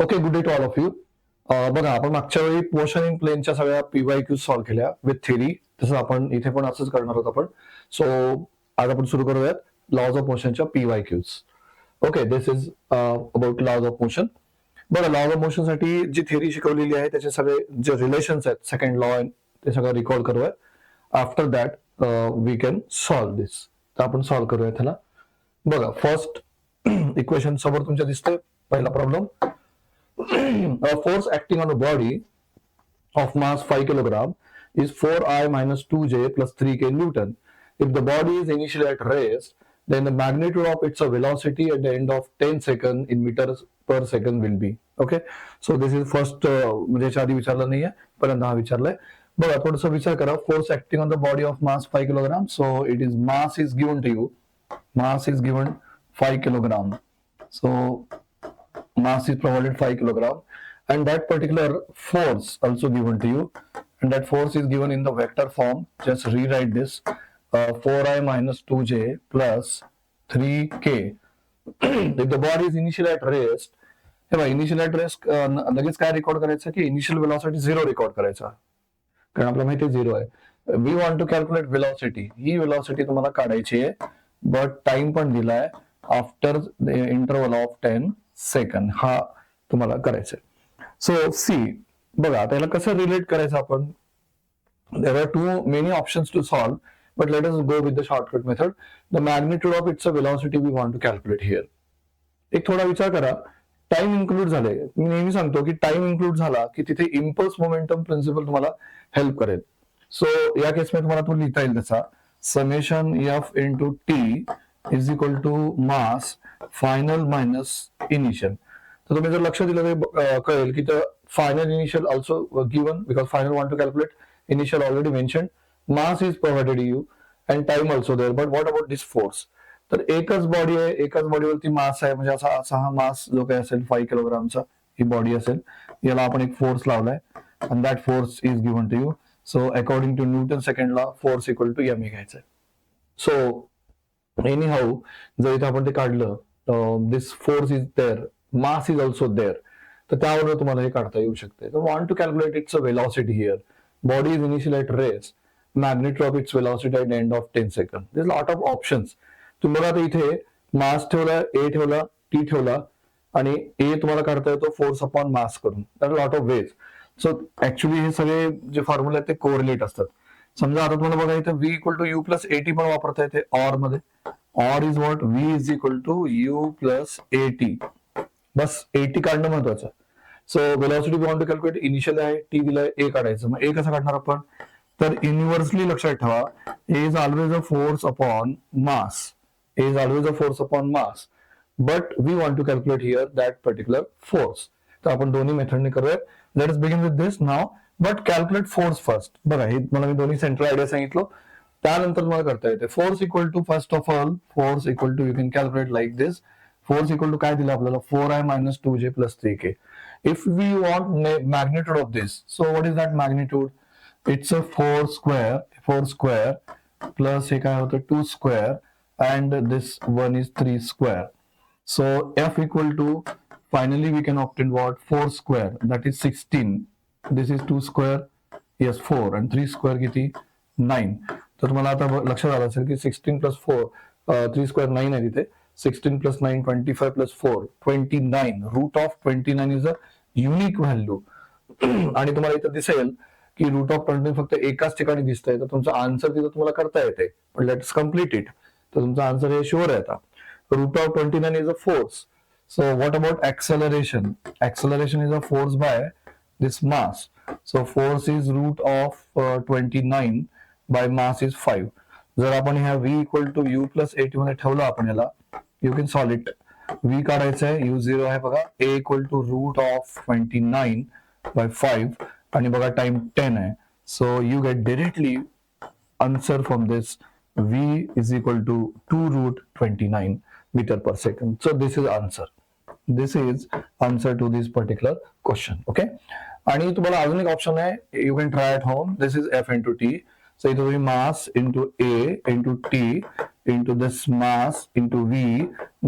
Okay, good day to all of you. बघा, आपण मागच्या वेळी पोर्शन इन प्लेनच्या सगळ्या PYQ सॉल्व्ह केल्या विथ थेरी. तसं आपण इथे पण असंच करणार आहोत आपण. सो आज आपण सुरू करूयात लॉज ऑफ मोशनच्या PYQs. Okay, this is about laws of motion. बघा, लॉज ऑफ मोशन साठी जी थेरी शिकवलेली आहे त्याचे सगळे जे रिलेशन्स आहेत, सेकंड लॉ ते सगळं रिकॉर्ड करूयात. After that we can solve this. तर आपण सॉल्व्ह करूयात त्याला. बघा, फर्स्ट इक्वेशन समोर तुमच्या दिसतंय. पहिला problem, a force acting on a body of mass 5 kg is 4I minus 2J plus 3K Newton. If the body is initially at rest, then the magnitude of its velocity at the end of 10 seconds in meters per second will be. Okay, so this is first म्हणजे याच्या आधी विचारलं नाहीये, पर्यंत हा विचारलाय. बघा, थोडंसं विचार करा. Force acting on the body of mass 5 kilogram. So it is mass is given to you. Mass is given 5 kilogram. So mass is provided 5 kilogram, and that particular force also given to you, and that force is given in the vector form. Just rewrite this: 4I minus 2J plus 3K. If the body is initially at rest, हे बघा, initial at rest लगेच काय record करायचं की initial velocity 0 record करायचा, कारण आपल्याला माहिती आहे 0 आहे. We want to calculate velocity. ही वेलॉसिटी तुम्हाला काढायची आहे, बट टाइम पण दिलाय after the interval of 10 second. हा तुम्हाला करायचा आहे. सो सी, बघा त्याला कसं रिलेट करायचं आपण. There are too many options to solve, but let us go with the shortcut method. The magnitude of its velocity we want to calculate here. एक थोडा विचार करा. टाइम इन्क्लूड झाले. मी नेहमी सांगतो की टाइम इन्क्लूड झाला की तिथे इम्पल्स मोमेंटम प्रिन्सिपल तुम्हाला हेल्प करेल. सो या केसमध्ये तुम्हाला तो लिहिता येईल तसा: summation f into t is equal to mass final minus initial. तर तुम्ही जर लक्ष दिलं तर कळेल की final initial also given, because final want to calculate, initial already mentioned, mass is provided you and time also there. But what about this force? तर एकच बॉडी आहे, एकाच बॉडीवरती मास आहे, म्हणजे असा हा मास जो काही असेल 5 किलोग्रामचा ही बॉडी असेल, याला आपण एक फोर्स लावलाय, and that force is given to you. So according to Newton's second law, force equal to m घ्यायचं आहे. So anyhow, जर इथे आपण ते काढलं, this force is there, mass is also there, तर त्यावरून तुम्हाला हे काढता येऊ शकते. So want to calculate its velocity here. Body is initially at rest. Magnitude of its velocity at the end of 10 seconds. There's a lot of options. तुम्ही बघा, आता इथे मास ठेवला, ए ठेवला, टी ठेवला, आणि ए तुम्हाला काढता येतो फोर्स अपॉन मास करून. That lot of ways. So actually हे सगळे जे फॉर्म्युले आहेत ते कोरिलेट असतात. समजा आता तुम्हाला बघा, इथे V equal to you plus AT पण वापरता येते ऑर मध्ये. Or is what? V is equal to you plus AT. बस एटी काढणं महत्वाचं. So velocity we want to calculate. Initial आहे, टी दिलाय, ए काढायचं. मग ए कसं काढणार आपण? तर इनव्हर्सली लक्षात ठेवा, A is always a force upon mass. A is always a force upon mass, but we want to calculate here that particular force. तर आपण दोन्ही मेथडने करूया. Let us begin with this now, but calculate force first. बघा, हे मला मी दोन्ही central idea सांगितलं, त्यानंतर मला करता येते. Force equal to, first of all, force equal to, you can calculate like this. Force equal to काय दिलं आपल्याला? 4I minus 2J plus 3K. If we want magnitude of this, so what is that magnitude? It's a 4 square plus हे काय होतं? 2 square, and this one is 3 square. So F equal to, finally we can obtain what? 4 square, that is 16. This is 2 square, yes 4, and 3 square किती? 9. तर तुम्हाला आता लक्षात आलं असेल की 16 plus 4, 3 square 9 आहे तिथे. 16 plus 9, 25 plus 4, 29. Root of 29 is a unique value. आणि तुम्हाला इथं दिसेल की रूट ऑफ 29 फक्त एकाच ठिकाणी दिसतंय, तर तुमचा आन्सर तिथं तुम्हाला करता येते. पण लेट्स कम्प्लीट इट. तर तुमचा आन्सर हे शुअर आहे आता. Root of 29 is a force. So what about acceleration? Acceleration is a force by this mass. So force is root of 29 by mass is 5. जर आपण ह्या v equal to you plus a t मध्ये ठेवलं आपण याला, you can solve it. v काढायचं आहे, u 0 आहे बघा. a equal to root of 29 by 5, आणि बघा टाइम 10 आहे. So you get directly answer from this. V is equal to 2 root 29 meter per second. So this is answer. This is answer to this particular question. Okay. आणि तुम्हाला अजून एक option आहे, you can try at home. This is F into T. So इथे तुम्ही mass into A into T into this mass into V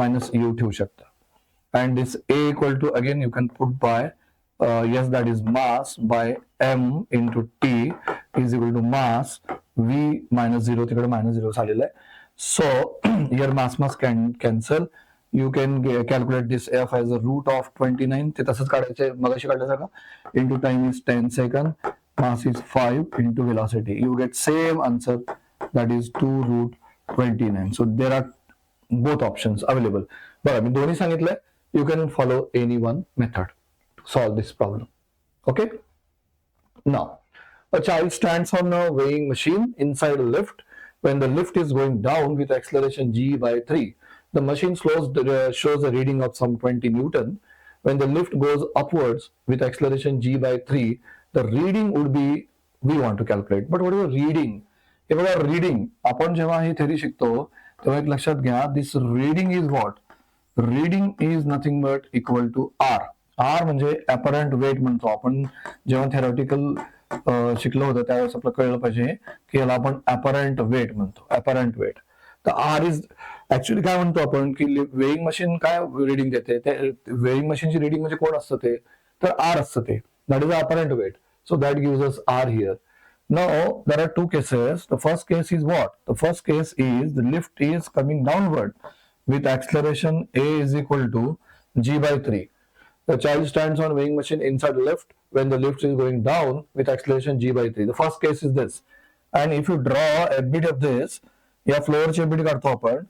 minus U ठेवू शकता. and this A equal to, again you can put by yes, that is mass by m into T is equal to mass V minus 0, तिकडे minus 0 झालेलं आहे. So here mass can cancel. You can calculate this F as a root of 29. ते तसंच काढायचं मगाशी काढल्यासारखं. Into time is 10 seconds. Mass is 5 into velocity. You get same answer, that is 2 root 29. So there are both options available. बघा मी दोन्ही सांगितलंय. You can follow any one method to solve this problem. Okay? Now, a child stands on a weighing machine inside a lift. When the lift is going down with acceleration g by 3, the machine shows a reading of some 20 Newton. When the lift goes upwards with acceleration g by 3, the reading would be, we want to calculate. But what is the reading? हे बघा reading, आपण जेव्हा ही theory शिकतो तेव्हा एक लक्षात घ्या, this reading is what? Reading is nothing but equal to R. R म्हणजे apparent weight म्हणतो आपण. जेव्हा theoretical शिकलो होतं त्यावेळेस आपल्याला कळलं पाहिजे की याला आपण अपरंट वेट म्हणतो. Apparent weight. तर आर इज ऍक्च्युअली काय म्हणतो आपण की वेइंग मशीन काय रिडिंग देते, वेइंग मशीनची रिडिंग म्हणजे कोण असतं ते, तर आर असतं ते. That is apparent weight. So that gives us R here. Now there are two cases. The first case is what? The first case is the lift is coming downward with acceleration a is equal to g by 3. The child stands on weighing machine inside the lift when the lift is going down with acceleration g by 3. The first case is this. And if you draw a bit of this, या फ्लोअरची ABD काढतो आपण,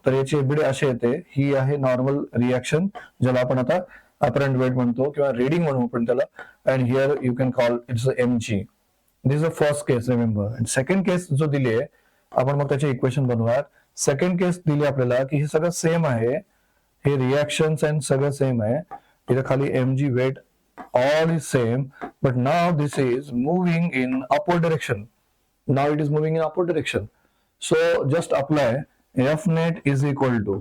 तर याची ABD अशी येते. ही आहे normal reaction, ज्याला आपण आता अपरंट वेट म्हणतो किंवा रीडिंग म्हणू आपण त्याला. And here you can call it's mg. This is a first case, remember. And second case जो दिली आहे आपण मग त्याचे इक्वेशन बनवूयात. सेकंड केस दिली आपल्याला की हे सगळं सेम आहे, हे रिएक्शन्स अँड सगळं सेम आहे. इथे खाली mg weight all is same, but now this is moving in upward direction. Now it is moving in upward direction. So just apply F net is equal to,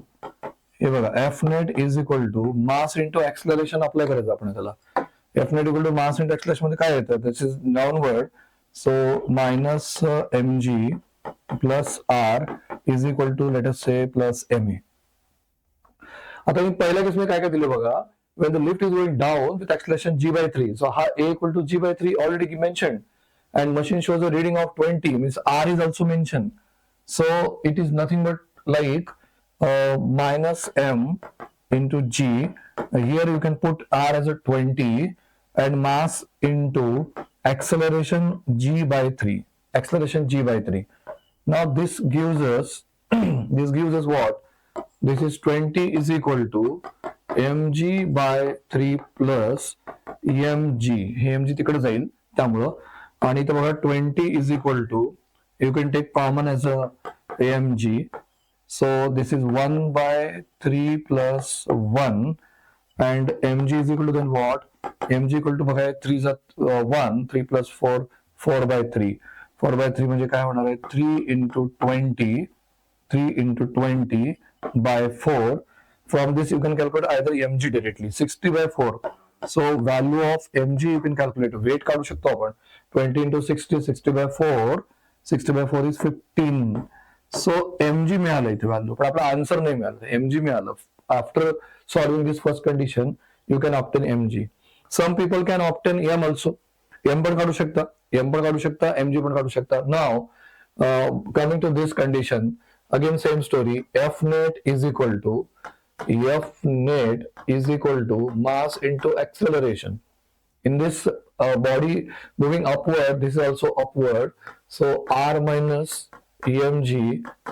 हे बघा, F net is equal to mass into acceleration apply करायचं आपण त्याला. F net equal to mass into acceleration मध्ये काय येतं? This is downward. So minus mg plus r is equal to, let us say, plus ma. आता मी पहिल्या case मध्ये काय काय दिलं बघा. When the lift is going down with acceleration g by 3, so a equal to g by 3 already mentioned, and machine shows a reading of 20, means r is also mentioned. So it is nothing but like minus m into g. Here you can put r as a 20 and mass into acceleration g by 3. Acceleration g by 3. Now this gives us what? This is 20 is equal to mg by 3 plus mg. Hey mg तिकडे जाईल त्यामुळं. आणि इथे बघा 20 is equal to, you can take common as a mg. So this is 1 by 3 plus 1 and mg is equal to then what? mg equal to बघा 3 1, 3 plus 4, 4 by 3. 4 by 3 म्हणजे काय होणार आहे? 3 into 20, 3 into 20 by 4. From this you can calculate either mg directly, 60 by 4. So value of mg you can calculate. Weight काढू शकतो आपण. 20 into 60, 60 by 4. 60 by 4 is 15. So mg मिळालं इथे व्हॅल्यू, पण आपला आन्सर नाही मिळालं, mg मिळालं. After solving this first condition, you can obtain mg. Some people can obtain m also. m पण काढू शकता, mg पण काढू शकता. Now coming to this condition, again same story. F net is equal to mass into acceleration. In this body moving upward, this is also upward. So r minus mg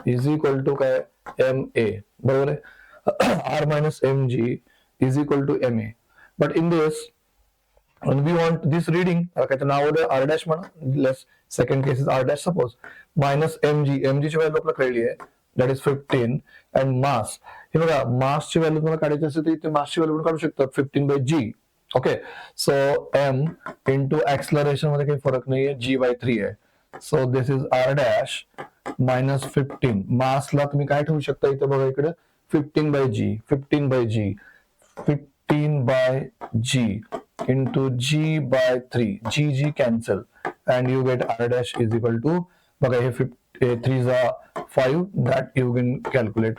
is equal to काय? ma. बरोबर आहे? r minus mg is equal to ma. But in this, and we want this reading, okay, so now the r dash म्हणा. Let's, second case is r dash, suppose minus mg. mg ची value आपल्याला कळली आहे, that is 15. and mass, हे बघा, मास ची value तुम्हाला काढायची असेल तर इथे मास ची व्हॅल्यू पण काढू शकता, 15 by g. Okay, so m into acceleration मध्ये काही फरक नाहीये, g by 3 आहे. सो this is r dash minus 15. मासला तुम्ही काय ठेवू शकता इथे बघा, इकडे 15 by g, 15 by g, 15 by g into g by 3. g cancel and you get r dash is equal to, बघा हे 3 is 5, that you can calculate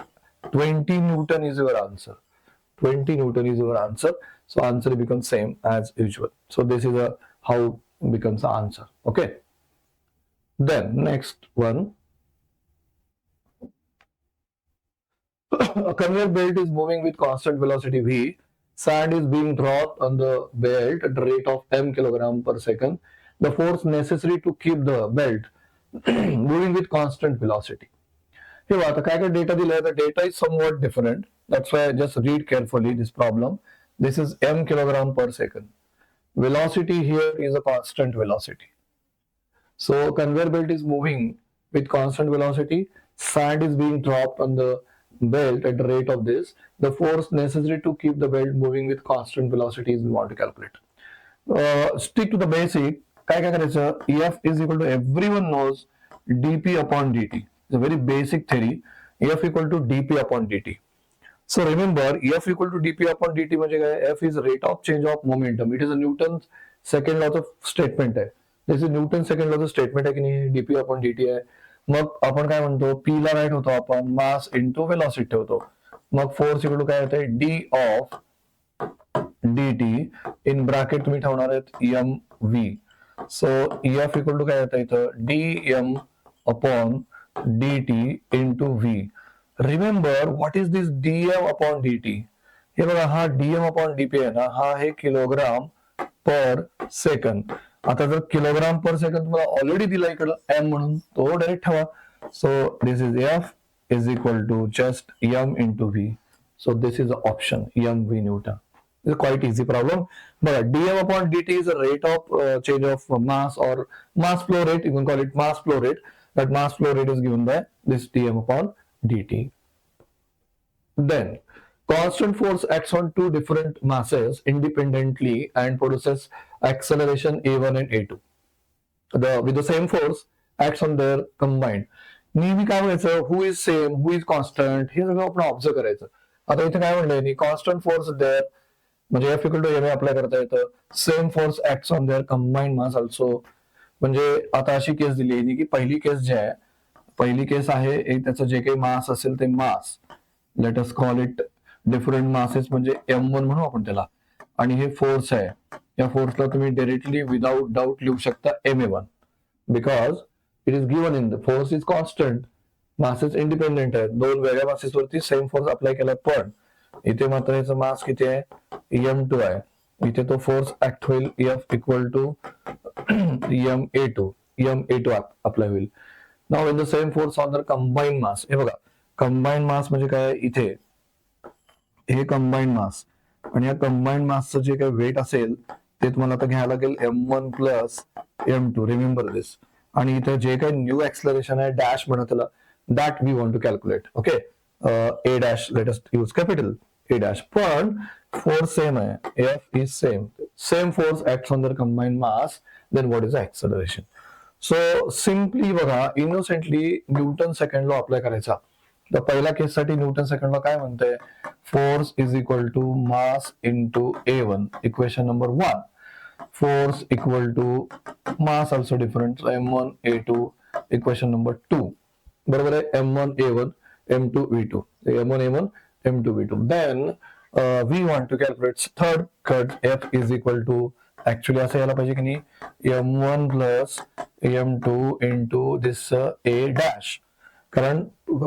20 Newton is your answer. 20 Newton is your answer. So answer becomes same as usual. So this is how becomes the answer. Okay. Then next one. A conveyor belt is moving with constant velocity v. Sand is being dropped on the belt at the rate of m kilogram per second. The force necessary to keep the belt moving with constant velocity. हे आता काय काय data दिलाय तर data is somewhat different. That's why just read carefully this problem. This is m kilogram per second. Velocity here is a constant velocity. So conveyor belt is moving with constant velocity. Sand is being dropped on the belt at the rate of this. The force necessary to keep the belt moving with constant velocity is we want to calculate. Stick to the basic. काय काय करायचं? F is equal to everyone knows dp upon dt. It's a very basic theory. F equal to dp upon dt. So remember, F equal to dp upon dt म्हणजे काय? F is rate of change of momentum. It is a Newton's second law statement आहे. This is Newton's second law statement आहे की नाही? dp upon dt आहे. मग आपण काय म्हणतो? P ला राईट होतो आपण मास इंटू वेलॉसिटी ठेवतो. मग फोर्स इक्वल टू काय होतंय? d of dt in bracket तुम्ही ठेवणार आहेत mv. So F equal to काय होतं इथं? dm upon dt into v. Remember what is this dm upon dt? हे बघा, हा dm अपॉन dp आहे ना, हा आहे किलोग्राम पर सेकंद. आता जर किलोग्राम पर सेकंद तुम्हाला ऑलरेडी दिला इकडं m म्हणून, तो डायरेक्ट ठेवा. So this is f is equal to just m into v. So this is the option mv newton. It's a quite easy problem. But dm upon dt is a rate of change of mass or mass flow rate. You can call it mass flow rate. That mass flow rate is given by this dm upon dt. Then constant force acts on two different masses independently and produces acceleration a1 and a2. With the same force acts on their combined. नेहमी काय व्हायचं? Who is same, who is constant, हे सगळं आपण observe करायचं. आता इथे काय म्हणलंय? कॉन्स्टंट फोर्स देअर म्हणजे F equal to M apply करता येतं. Same force acts on their combined mass also. म्हणजे आता अशी केस दिली आहे की पहिली केस जी आहे, पहिली केस आहे एक त्याचं जे काही मास असेल ते mass, let us call it different masses म्हणजे m1 म्हणू आपण त्याला, आणि हे फोर्स आहे. या फोर्सला तुम्ही डायरेक्टली विदाउट डाऊट लिहू शकता ma1 because it is given in the force is constant, masses independent आहेत. दोन वेगळ्या मासेस वरती सेम फोर्स अप्लाय केला, पण इथे मात्र याचं मास किती आहे? m2 आहे. इथे तो फोर्स ऍक्ट होईल F equal to ma2 apply होईल. Now in the same force on the combined mass. हे बघा, कंबाइंड मास म्हणजे काय? इथे हे कंबाइंड मास आणि या कंबाइंड मासचं जे काही वेट असेल ते तुम्हाला आता घ्यायला लागेल m1 plus m2. Remember this. आणि इथे जे काही न्यू एक्सलरेशन आहे डॅश म्हणा त्याला, that we want to calculate. Okay, a dash, let us use capital A dash. पण force same आहे, F is same force acts on their combined mass, then what is the acceleration? So simply बघा, innocently Newton second law apply करायचा. तर पहिल्या case साठी Newton second law काय म्हणते? Force is equal to mass into a1, equation number 1. Force equal to mass also different, m1 a2, equation number 2. बरोबर आहे? m1 a1 m2 v2, m1 a1 m2 v2. Then we want to calculate third cut. F is equal to actually असं यायला पाहिजे की नाही m1 plus m2 into this a dash, कारण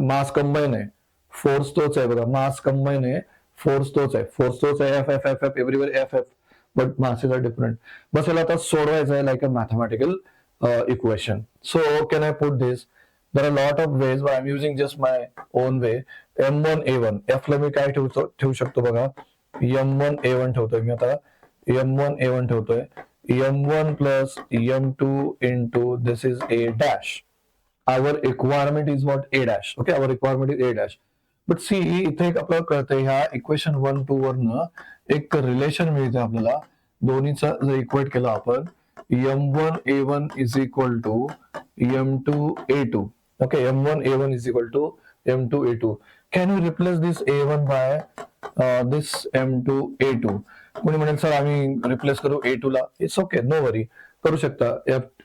मास combine आहे, force तोच आहे. बघा, मास कंबाईन आहे, फोर्स तोच आहे, f f f f everywhere f f, but masses are different. बस याला आता सोडवायचं आहे like a mathematical equation. So can I put this? There are a lot of ways, but I'm using just my own way. m1 a1, f ला मी काय ठेवू शकतो बघा, m1 a1 ठेवतोय मी आता, m1 a1 ठेवतोय, m1 plus m2 into this is a dash. Our requirement is what? A dash. Okay, our requirement is a dash. But see, इथे एक आपल्याला कळतंय ह्या इक्वेशन 1 2 वरनं एक रिलेशन मिळते आपल्याला. दोन्हीचा जर इक्वेट केला आपण, m1 a1 is equal to m2 a2. Okay, m1 a1 is equal to m2 a2. Can you replace this a1 by this m2 a2? कोणी म्हणेल सर आम्ही रिप्लेस करू a2 ला. इट्स ओके, नो वरी, करू शकता.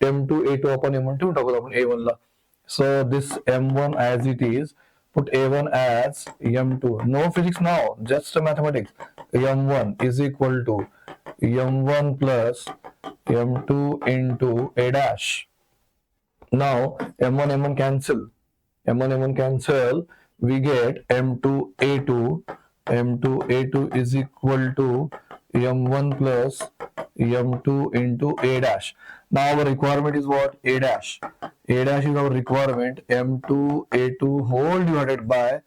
m2 a2 आपण m1 ठेवून टाकू आपण a1 ला. So this m1 as it is put a1 as m2. No physics now, just mathematics. m1 is equal to m1 plus m2 into a dash. Now m1 cancel, m1 cancel, we get m2 a2. m2 a2 is equal to m1 plus m2 into a dash. Now our requirement is what? A dash. A dash is our requirement, m2 a2 whole divided by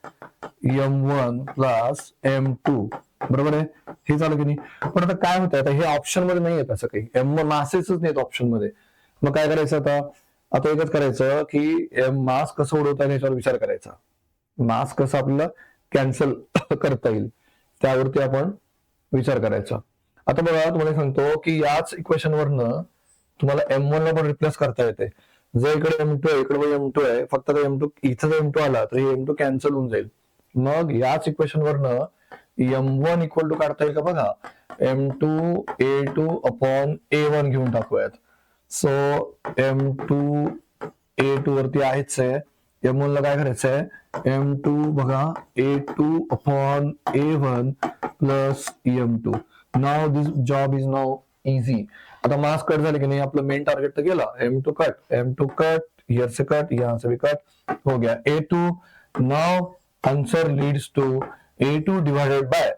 m1 plus m2. बरोबर आहे, हे झालं की नाही. पण आता काय होतं, आता हे ऑप्शन मध्ये नाही येत असं काही, m1 मासेच नाहीत ऑप्शन मध्ये. मग काय करायचं आता? आता एकच करायचं की मास कसं उडवता येईल याच्यावर विचार करायचा. मास कसं आपल्याला कॅन्सल करता येईल त्यावरती आपण विचार करायचा. आता बघा, तुम्हाला सांगतो की याच इक्वेशन वरनं तुम्हाला m1 ला पण रिप्लेस करता येते. जर इकडे m2 आहे, इकडे m2 आहे, फक्त m2 इथं जर m2 आला तर हे m2 कॅन्सल होऊन जाईल. मग याच इक्वेशन वरनं m1 इक्वल टू काढता येईल का बघा, m2 a2 अपॉन a1 घेऊन टाकूयात. सो m2 a2 वरती आहेच आहे, m1 ला काय करायचंय, m2 बघा a2 upon a1 plus m2. Now this job is now easy. आता मास कट झाले की नाही, आपलं मेन टार्गेट तर गेला. m2 कट, हियर से कट, यहाँ से भी कट हो गया. a2 now answer leads to a2 divided by,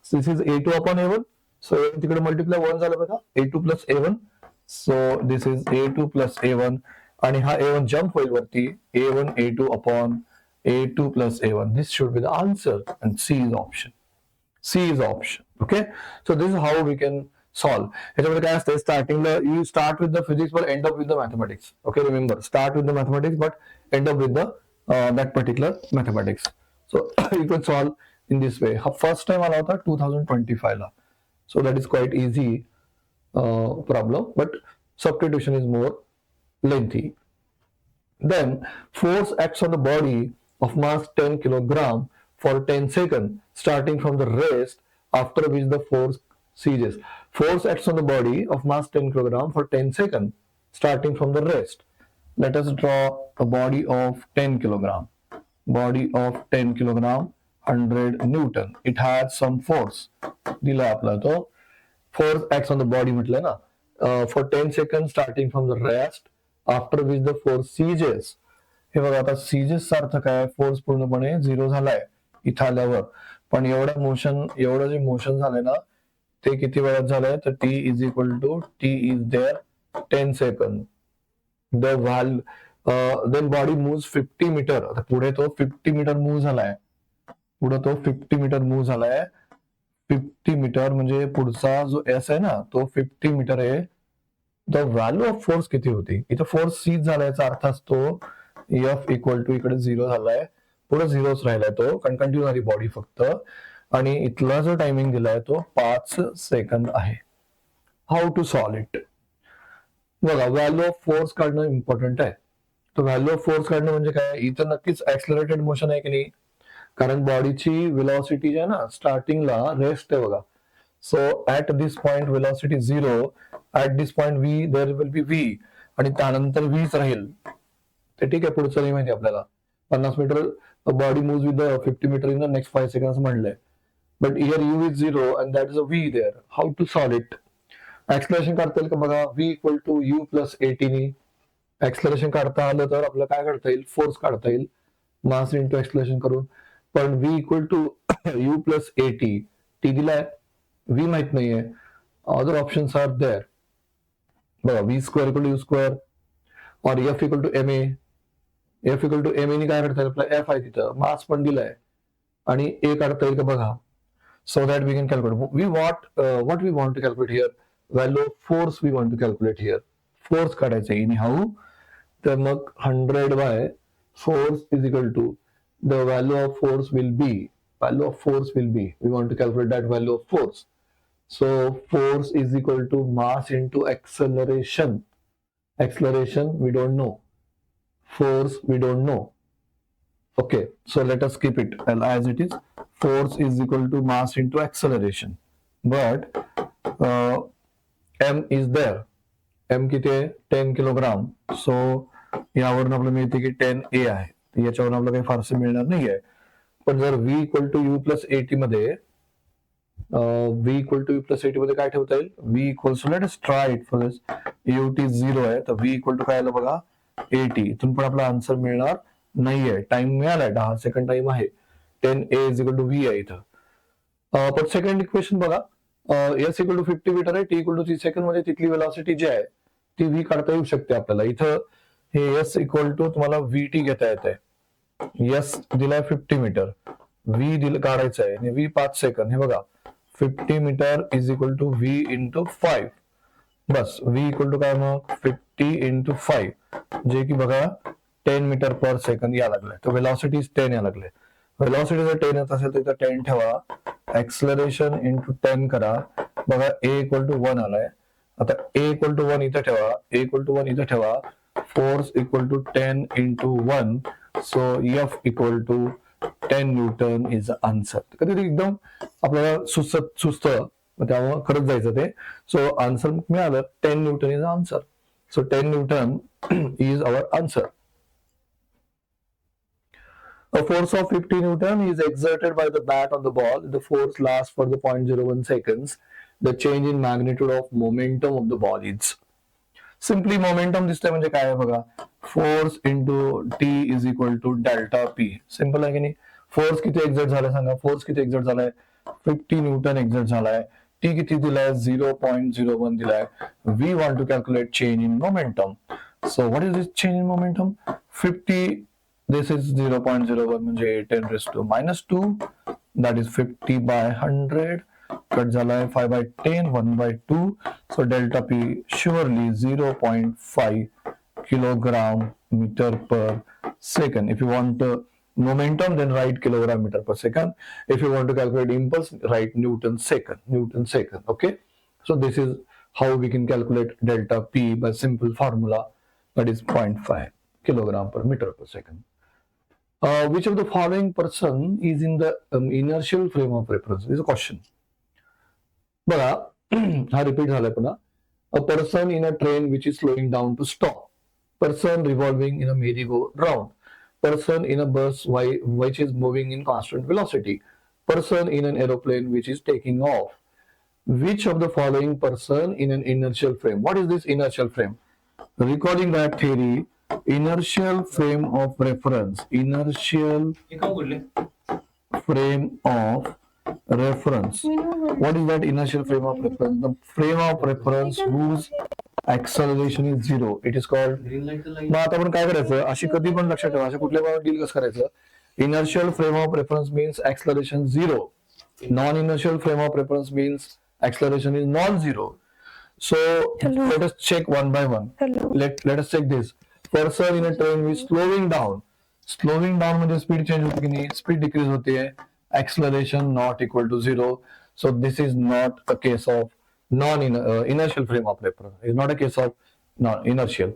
this is a2 upon a1. So तिकडे मल्टिप्लाय 1 झालं बघा, a2 plus a1. So this is a2 plus a1 आणि हा a1 जंप होईल वरती, a1 a2 अपॉन a2 plus a1. This should be the answer and C is option. C is option. Okay, so this is how we can solve. ह्याच्यामध्ये काय असतं, स्टार्टिंगला you start with the physics but end up with the mathematics. Okay, remember, start with the mathematics but end up with the that particular mathematics. So you can solve in this way. हा first time आला होता 2025 ला. So that is quite easy problem, but substitution is more lengthy. Then force acts on the body of mass 10 kilogram for 10 seconds, starting from the rest, after which the force ceases. Force acts on the body of mass 10 kilogram for 10 seconds, starting from the rest. Let us draw a body of 10 kilogram. Body of 10 kilogram, 100 Newton. It has some force. दिला आपला तो. Force acts on the body म्हटलं ना. For 10 seconds, starting from the rest, after which the force ceases. हे बघा, आता ceases अर्थ काय, force पूर्णपणे 0 झालाय इथं आल्यावर. पण एवढं जे मोशन झालंय ना, ते किती वेळात झालंय, तर t is equal to t is there 10 second. The then body moves 50 meter. आता पुढे तो 50 मीटर मूव्ह झालाय, 50 मीटर म्हणजे पुढचा जो एस आहे ना, तो 50 मीटर आहे. द व्हॅल्यू ऑफ फोर्स किती होती, इथं फोर्स सीज झाला, याचा अर्थ असतो एफ इक्वल टू इकडे 0 झालाय, पुढे 0च राहिलाय तो, कारण कंटिन्यू झाली बॉडी फक्त. आणि इथला जो टायमिंग दिलाय तो 5 सेकंद आहे. How to solve it? बघा, व्हॅल्यू ऑफ फोर्स काढणं इम्पॉर्टंट आहे. तर व्हॅल्यू ऑफ फोर्स काढणं म्हणजे काय, इथं नक्कीच ऍक्सलरेटेड मोशन आहे की नाही, कारण बॉडीची वेलॉसिटी जी आहे ना, स्टार्टिंगला रेस्ट आहे बघा. So at this point velocity 0, at this point v there will be v, आणि त्यानंतर व्हीच राहील. ते ठीक आहे, पुढचं नाही माहिती आपल्याला. 50 metre body moves with 50 metre in the next 5 seconds म्हणलंय. But here u is 0 and that is a v there. How to solve it? Acceleration काढता येईल का बघा, v equal to you plus a t नी ऍक्सलरेशन काढता आलं तर आपल्याला काय काढता येईल, फोर्स काढता येईल मास इंटू ऍक्सलरेशन करून. पण v equal to you plus a t, t दिलाय, व्ही माहित नाहीये. अदर ऑप्शन्स आर देअर बघा, v square equal to u square or F equal to m a. F equal to m a नी काय काढता येईल, आपला एफ आहे तिथं, मास पण दिलाय, आणि ए काढता येईल का बघा. So that we can calculate what we want to calculate here, value of force we want to calculate here. Force काढायचं एनी हाऊ. तर मग 100 by force is equal to the value of force will be, we want to calculate that value of force. So force is equal to mass into acceleration. Acceleration we don't know, force we don't know. Okay, so let us keep it as it is. Force is equal to mass into acceleration, but m is there. m किती आहे, 10 kilogram. सो यावरून आपल्याला मिळते की 10 a आहे. याच्यावरून आपल्याला काही फारसे मिळणार नाहीये. पण जर v equal to you plus a t मध्ये v equal to you plus a t मध्ये काय ठेवता येईल? v equals to, let us try it for this. ut 0 आहे, तर v इक्वल टू काय आलं बघा, 80. इथून पण आपला आन्सर मिळणार नाहीये. टाइम मिळालाय, 10 सेकंड टाइम आहे. 10a is equal to v आहे इथं. पण सेकंड इक्वेशन बघा, s इक्वल टू 50 मीटर आहे, t इक्वल टू 3 सेकंड मध्ये तिथली वेलॉसिटी जी आहे ती v काढता येऊ शकते आपल्याला. इथं हे s इक्वल टू तुम्हाला vt घेता येते. s दिलाय 50 मीटर, v दिलं काढायचं आहे आणि v 5 सेकंड. हे बघा 50 meter is equal to v into 5. बस v इक्वल टू काय मग 50 इंटू 5, जे की बघा 10 मीटर पर सेकंड या लागलंय. तर वेलॉसिटी 10 या लागले. वेलॉसिटी जर 10 येत असेल तर इथं 10 ठेवा, एक्सलरेशन इंटू 10 करा. बघा a इक्वल टू 1 आलाय. आता a इक्वल टू 1 इथं ठेवा, a इक्वल टू 1 इथं ठेवा. Force equal to 10 into 1, so f equal to 10 newton is the answer. कधी एकदम आपल्याला सुचतं त्यामुळे खरंच जायचं ते. सो आन्सर मिळालं, 10 newton is the answer. So 10 newton is our answer. A force of 50 Newton is exerted by the bat on the ball. The force lasts for the 0.01 seconds. The change in magnitude of momentum of the ball is. Simply momentum दिसतंय म्हणजे काय आहे बघा, force into t is equal to delta p. Simple आहे की नाही. Force किती exert झालाय सांगा, फोर्स किती एक्झर्ट झालाय, 50 न्यूटन एक्झर्ट झालाय. t किती दिलाय, 0.01 दिलाय. we want to calculate change in momentum. So what is this change in momentum? 50, this is 0.01 म्हणजे 10 raised to minus 2, that is 50 by 100. Cut झालाय 5 by 10, 1 by 2. So delta p surely 0.5 kilogram meter per second. If you want momentum, then write kilogram meter per second. If you want to calculate impulse, write Newton second. Newton second. Okay. So this is how we can calculate delta p by simple formula, that is 0.5 kilogram per meter per second. Which of the following person is in the inertial frame of reference? This is a question. बघा हा repeat झालाय पुन्हा. A person in a train which is slowing down to stop. Person revolving in a merry-go-round. Person in a bus which is moving in constant velocity. Person in an aeroplane which is taking off. Which of the following person in an inertial frame? What is this inertial frame? Recalling that theory, inertial frame of reference. Inertial frame of reference. What is that inertial frame of reference? The frame of reference whose acceleration is 0. It is called. मग आता आपण काय करायचं, अशी कधी पण लक्षात ठेवा, अशा कुठल्या पण डील कसं करायचं. Inertial frame of reference means acceleration 0. Non-inertial frame of reference means acceleration is non-zero. So let us check one by one. Let us check this. Person in a train is slowing down. Slowing down म्हणजे speed change होते की नाही, speed decrease होते. Acceleration not equal to 0. So this is not a case of inertial frame of reference. It's not a case of non-inertial.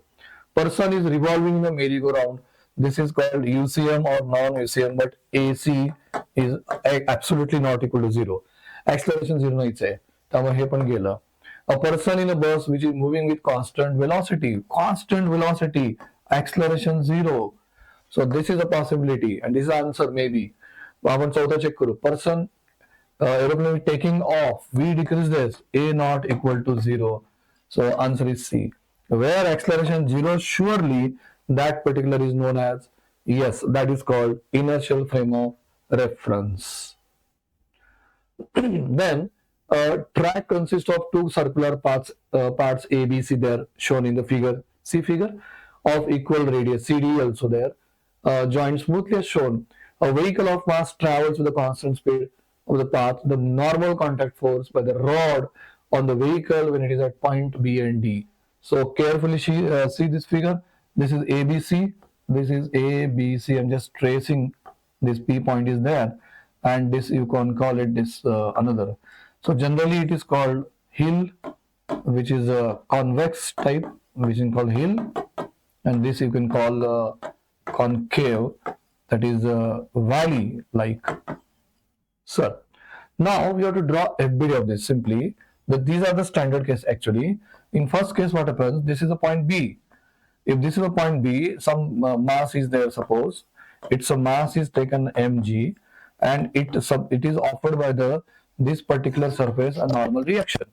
Person is revolving in a merry-go-round. This is called UCM or non-UCM, but AC is absolutely not equal to 0. Acceleration 0 नाहीच आहे, त्यामुळे हे पण गेलं. A person in a bus which is moving with constant velocity, acceleration 0. So this is a possibility and this is the answer maybe. आपण चौथा check करू. Person aeroplane taking off, we decrease this, a not equal to 0. So answer is C. Where acceleration 0, surely that particular is known as, yes, that is called inertial frame of reference. Then track consists of two circular parts A, B, C there shown in the figure. See figure of equal radius, CD also there, joined smoothly as shown. A vehicle of mass travels with a constant speed of the path. The normal contact force by the rod on the vehicle when it is at point B and D. So carefully see this figure. This is ABC. This is ABC. I'm just tracing. This P point is there, and this you can call it this another. So generally it is called hill, which is a convex type, which is called hill, and this you can call concave. That is a valley like. Sir, now we have to draw FBD of this simply. But these are the standard case actually. In first case, what happens? This is a point B. If this is a point B, some mass is there, suppose. its mass is taken mg, and it is offered by this particular surface a normal reaction,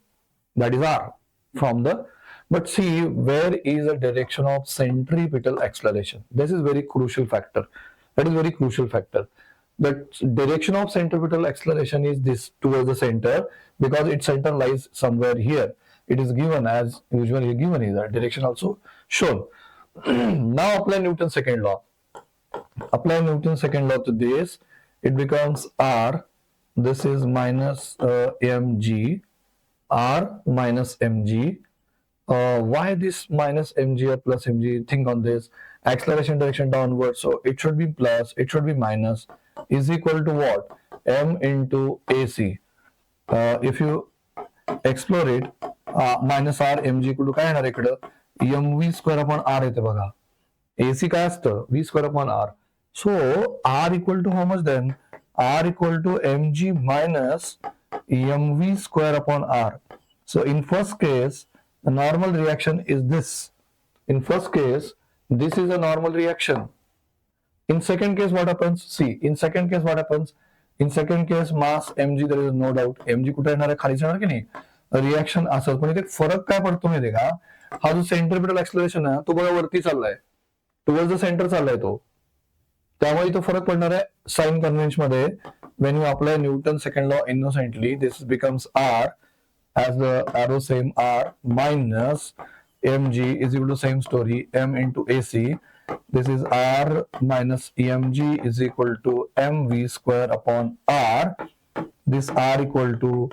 that is r from the. But see, where is the direction of centripetal acceleration? This is very crucial factor. That is very crucial factor. The direction of centripetal acceleration is this, towards the center, because its center lies somewhere here. It is given, as usually given is that direction also shown. Now apply Newton's second law. Apply Newton's second law to this. It becomes r. This is minus mg. R minus mg. Why this minus mg or plus mg? Think on this. Acceleration direction downward, so it should be plus, it should be minus, is equal to what? M into AC. If you explore it, minus r mg equal to काय येणार इकडं? mv square upon r येते बघा. AC काय असतं? v square upon r. So r equal to how much then? R equal to mg minus mv square upon r. So in first case, the normal reaction is this. In first case, this is a normal reaction. In second case, what happens? See, in second case, what happens? In second case, mass mg, there is no doubt. mg कुठे येणार आहे? खाली येणार की नाही? Reaction असं. पण इथे फरक काय पडतो माहिती का? हा जो सेंट्रिपिटल एक्सलरेशन आहे तो बघा वरती चाललाय, टुवर्ड्स द सेंटर चाललाय तो. त्यामुळे तो फरक पडणार आहे साइन कन्व्हेन्शन मध्ये. When you apply Newton second law innocently, this becomes r as the arrow same r minus mg is equal to same story m into AC. This is r minus mg is equal to mv square upon r. This r equal to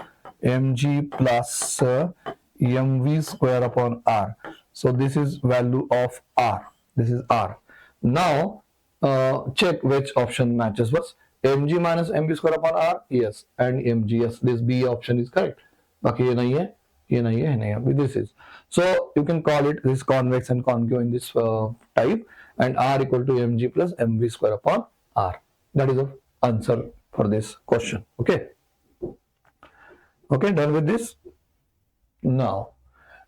mg plus mv square upon r. So this is value of r. This is r. Now check which option matches first. mg minus mv square upon r, yes, and mg, yes. This B option is correct. बाकी ये नहीं है, ये नहीं है, ये नहीं है. This is. So you can call it this convex and concave in this type, and r equal to mg plus mv square upon r. That is the answer for this question. Okay. Okay, done with this. Now,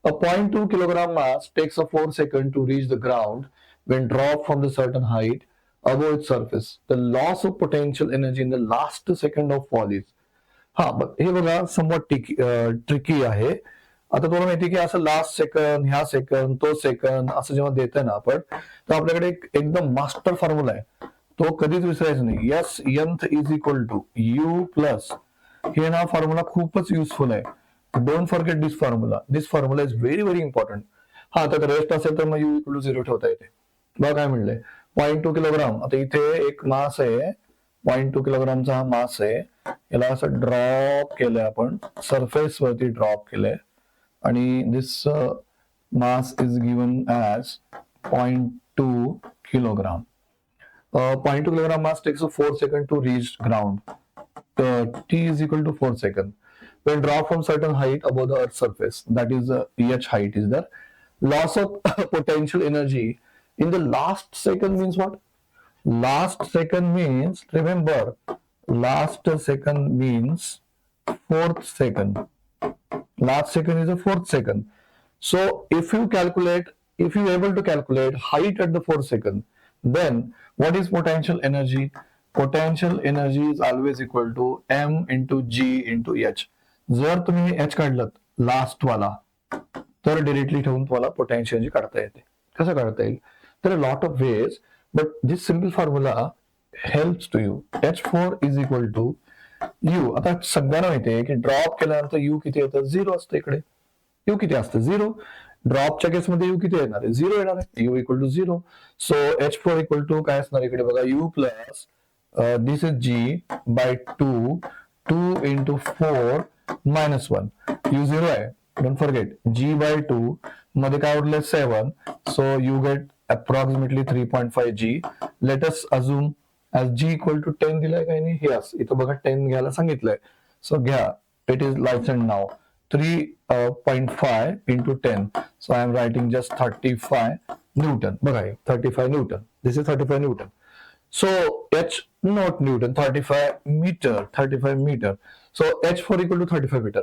a 0.2 kilogram mass takes a 4 seconds to reach the ground when dropped from the certain height above its surface. The loss of potential energy in the last second of fall is. हा, हे बघा somewhat tricky आहे. आता तुम्हाला माहिती की असं last second, ह्या second, तो सेकंड असं जेव्हा देतोय ना आपण, तर आपल्याकडे एकदम मास्टर फॉर्म्युला आहे, तो कधीच विसरायचा नाही. Yes nth is equal to you plus, हे ना फॉर्म्युला खूपच युजफुल आहे. Don't forget this formula. This formula is very very important. हा, तर रेस्ट असेल तर मग यू इक्वल टू 0 ठेवता येते. बघा काय म्हणलंय, 0.2 किलोग्राम. आता इथे एक मास आहे, 0.2 किलोग्रामचा हा मास आहे. याला असं ड्रॉप केलंय आपण, सरफेस वरती ड्रॉप केलंय, आणि this mass is given as 0.2 kilogram. 0.2 kilogram mass takes a 4 seconds to reach ground. T is equal to 4 seconds. When dropped from certain height above the earth's surface, that is h height is there. Loss of potential energy in the last second means what? Last second means, remember, last second means fourth second. Last second is the fourth second. So if you able to calculate height at the fourth second, then what is potential energy? Potential energy is always equal to m into g into h. जर तुम्ही h काढलं last वाला, तर directly ठेवून तुम्हाला potential energy काढता येते. कसं काढता येईल? तर lot of ways, but this simple formula helps to you. h4 is equal to u. आता सगळ्यांना माहिती आहे की ड्रॉप केल्यानंतर u किती येतं? 0 असतं. इकडे u किती असतं? 0. ड्रॉपच्या केसमध्ये u किती येणार आहे? 0 येणार आहे. u equal to 0. So h4 equal to काय असणार इकडे बघा, u plus this is g by 2 into 4 minus 1. u 0 आहे, don't forget. g by 2 मध्ये काय उरले? 7. so you get approximately 3.5 g. let us assume as g equal to 10 दिलाय काय नाही? yes, इथं बघा 10 घ्यायला सांगितलंय. so घ्या, it is licensed now. 3.5 into 10. so I am writing just 35 Newton. बघा, 35 Newton. this is 35 Newton. So h not Newton, 35 meter, 35 meter. So h4 equal to 35 meter.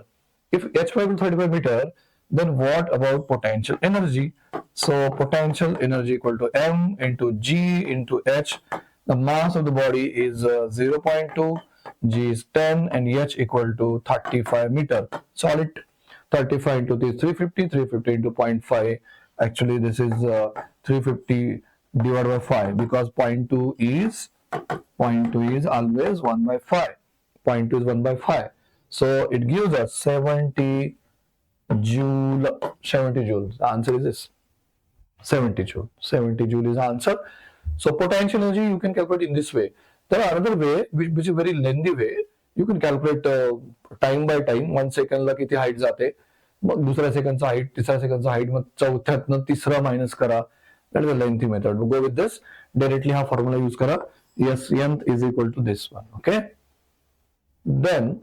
If h4 equal to 35 meter, then what about potential energy? So potential energy equal to m into g into h. The mass of the body is 0.2, G is 10, and H equal to 35 meter. Solid 35 into this 350, 350 into 0.5. Actually, this is 350 divided by 5 because 0.2 is always 1 by 5. 0.2 is 1 by 5. So it gives us 70 joule. 70 joules. The answer is this. 70 joule. 70 joule is the answer. So potential energy you can calculate in this way. There are another way which is a very lengthy way. You can calculate time by time. 1 second ला किती height जाते, मग दुसऱ्या सेकंडचा height, तिसऱ्या सेकंडचा height, मग चौथ्यातनं तिसरा minus करा. That is a lengthy method. We'll go with this. Directly हा formula use करा. Yes, nth is equal to this one. Okay. Then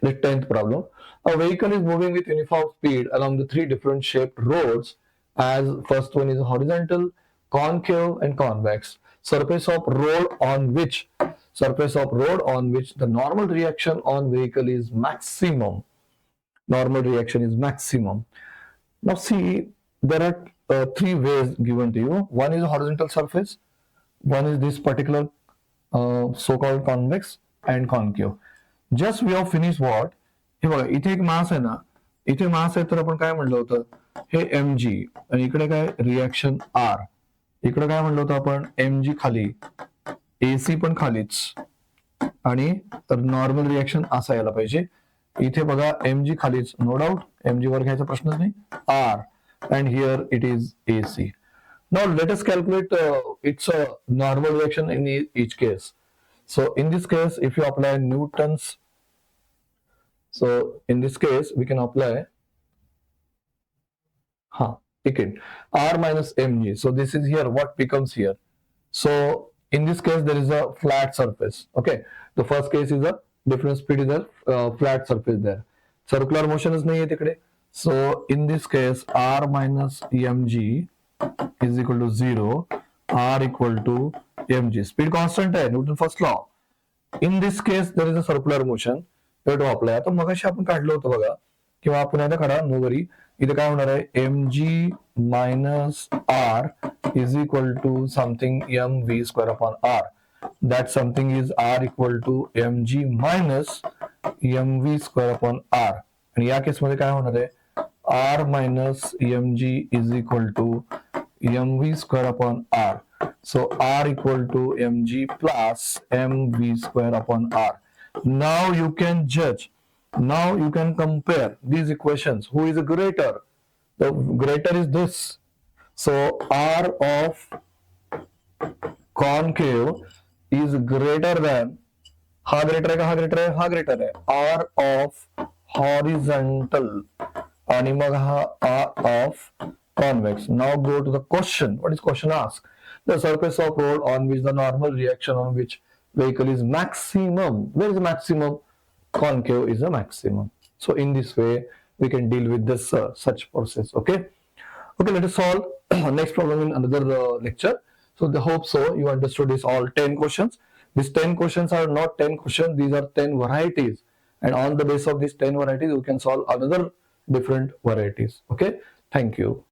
the 10th problem. A vehicle is moving with uniform speed along the 3 different shaped roads. As first one is horizontal, concave, and convex. Surface of road on which the normal reaction on vehicle is maximum. Normal reaction is maximum. Now see, there are 3 ways given to you. One is a horizontal surface, one is this particular so-called convex and concave. Just we have finished what? हे बघा, इथे एक मास आहे ना, इथे मास आहे तर आपण काय म्हणलं होतं, हे mg आणि इकडे काय रिएक्शन r. इकडे काय म्हणलं होतं आपण, mg खाली, ac पण खालीच, आणि नॉर्मल रिएक्शन असं यायला पाहिजे. इथे बघा mg खालीच, नो डाऊट, mg वर घ्यायचा प्रश्नच नाही, r, and here it is ac. Now let us calculate its normal reaction in each case. So in this case, if you apply Newton's, so in this case we can apply R minus mg. So this is here, what becomes here. So in this case there is a flat surface. Okay, the first case is a different speed is a flat surface there. Circular motion is nahi hai tikde. So in this case R minus mg is equal to 0, R equal to mg. Speed constant hai, Newton first law. In this case there is a circular motion. You have to apply. आता मगाशी आपण काढलं होतं बघा, किंवा आपण आता काढा, नो वरी. इथे काय होणार आहे, mg minus r is equal to something mv square upon r. That something is r equal to mg minus mv square upon r. आणि या केस मध्ये काय होणार आहे, r minus mg is equal to mv square upon r. So r equal to mg plus mv square upon r. Now you can judge. Now you can compare these equations. Who is greater? The greater is this. So R of concave is greater than, हा greater है का, हा greater है, हा greater है, R of horizontal, आणि मग हा R of convex. Now go to the question. What is question asked? The surface of road on which the normal reaction on which vehicle is maximum. Where is maximum? Concave is a maximum. So in this way we can deal with this such process. Okay, let us solve next problem in another lecture. So I hope so you understood this all 10 questions. These 10 questions are not 10 questions, these are 10 varieties, and on the basis of these 10 varieties you can solve another different varieties. Okay, thank you.